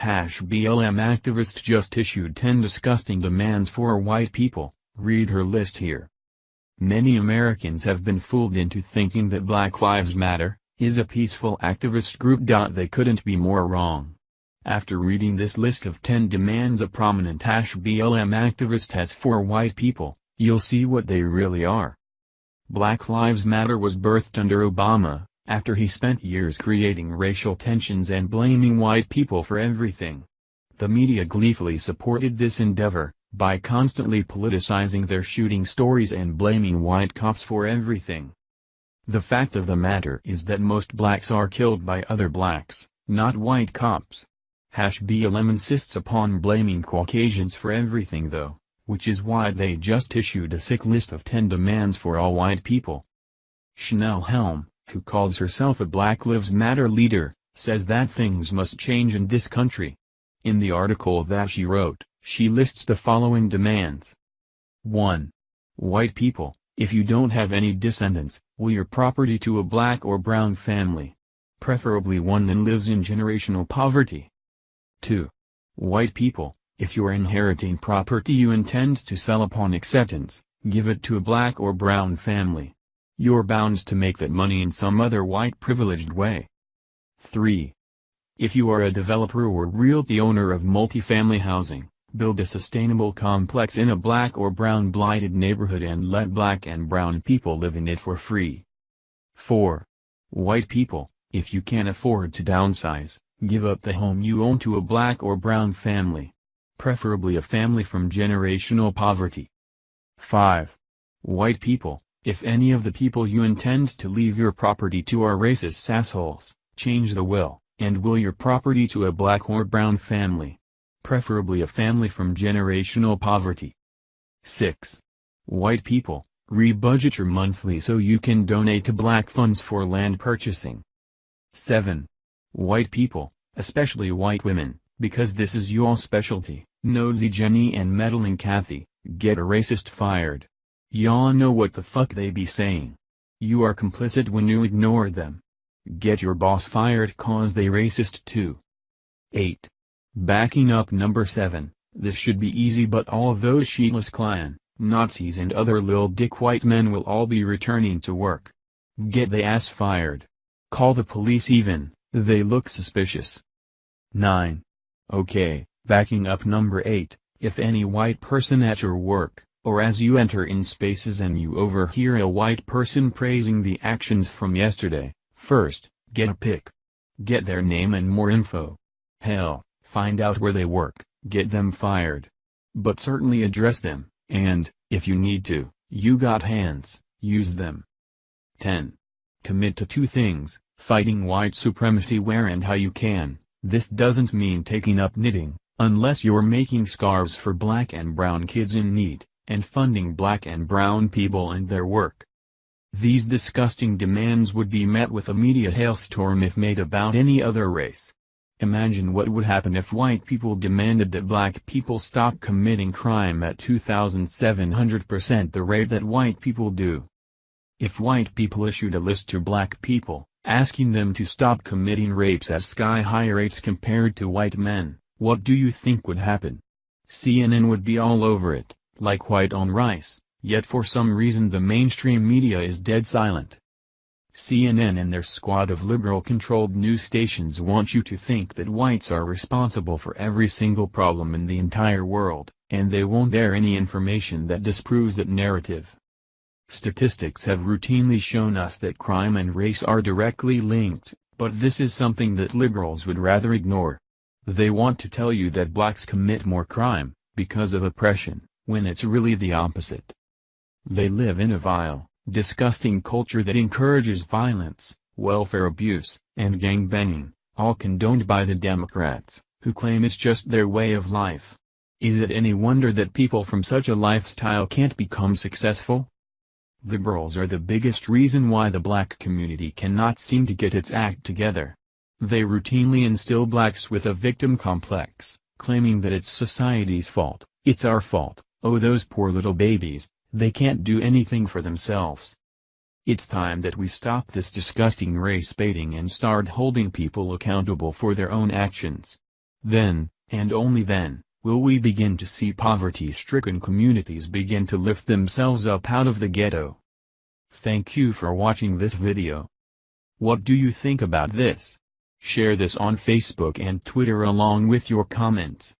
BLM activist just issued 10 disgusting demands for white people. Read her list here. Many Americans have been fooled into thinking that Black Lives Matter is a peaceful activist group. They couldn't be more wrong. After reading this list of 10 demands a prominent BLM activist has for white people, you'll see what they really are. Black Lives Matter was birthed under Obama, after he spent years creating racial tensions and blaming white people for everything. The media gleefully supported this endeavor, by constantly politicizing their shooting stories and blaming white cops for everything. The fact of the matter is that most blacks are killed by other blacks, not white cops. BLM insists upon blaming Caucasians for everything though, which is why they just issued a sick list of 10 demands for all white people. Chanel Helm, who calls herself a Black Lives Matter leader, says that things must change in this country. In the article that she wrote, she lists the following demands. 1. White people, if you don't have any descendants, will your property to a black or brown family. Preferably one that lives in generational poverty. 2. White people, if you are inheriting property you intend to sell upon acceptance, give it to a black or brown family. You're bound to make that money in some other white privileged way. 3. If you are a developer or realty owner of multifamily housing, build a sustainable complex in a black or brown blighted neighborhood and let black and brown people live in it for free. 4. White people, if you can't afford to downsize, give up the home you own to a black or brown family. Preferably a family from generational poverty. 5. White people, if any of the people you intend to leave your property to are racist assholes, change the will, and will your property to a black or brown family. Preferably a family from generational poverty. 6. White people, re-budget your monthly so you can donate to black funds for land purchasing. 7. White people, especially white women, because this is your specialty, nosy Jenny and meddling Kathy, get a racist fired. Y'all know what the fuck they be saying. You are complicit when you ignore them. Get your boss fired cause they racist too. 8. Backing up number 7, this should be easy but all those sheetless Klan, Nazis and other lil dick white men will all be returning to work. Get they ass fired. Call the police even, they look suspicious. 9. Okay, backing up number 8, if any white person at your work, or as you enter in spaces and you overhear a white person praising the actions from yesterday, first, get a pic. Get their name and more info. Hell, find out where they work, get them fired. But certainly address them, and, if you need to, you got hands, use them. 10. Commit to 2 things, fighting white supremacy where and how you can. This doesn't mean taking up knitting, unless you're making scarves for black and brown kids in need, and funding black and brown people and their work. These disgusting demands would be met with a media hailstorm if made about any other race. Imagine what would happen if white people demanded that black people stop committing crime at 2,700% the rate that white people do. If white people issued a list to black people, asking them to stop committing rapes at sky-high rates compared to white men, what do you think would happen? CNN would be all over it, like white on rice, yet for some reason the mainstream media is dead silent. CNN and their squad of liberal-controlled news stations want you to think that whites are responsible for every single problem in the entire world, and they won't air any information that disproves that narrative. Statistics have routinely shown us that crime and race are directly linked, but this is something that liberals would rather ignore. They want to tell you that blacks commit more crime, because of oppression, when it's really the opposite. They live in a vile, disgusting culture that encourages violence, welfare abuse, and gangbanging, all condoned by the Democrats, who claim it's just their way of life. Is it any wonder that people from such a lifestyle can't become successful? Liberals are the biggest reason why the black community cannot seem to get its act together. They routinely instill blacks with a victim complex, claiming that it's society's fault, it's our fault, oh those poor little babies, they can't do anything for themselves. It's time that we stop this disgusting race baiting and start holding people accountable for their own actions. Then, and only then, will we begin to see poverty-stricken communities begin to lift themselves up out of the ghetto. Thank you for watching this video. What do you think about this? Share this on Facebook and Twitter along with your comments.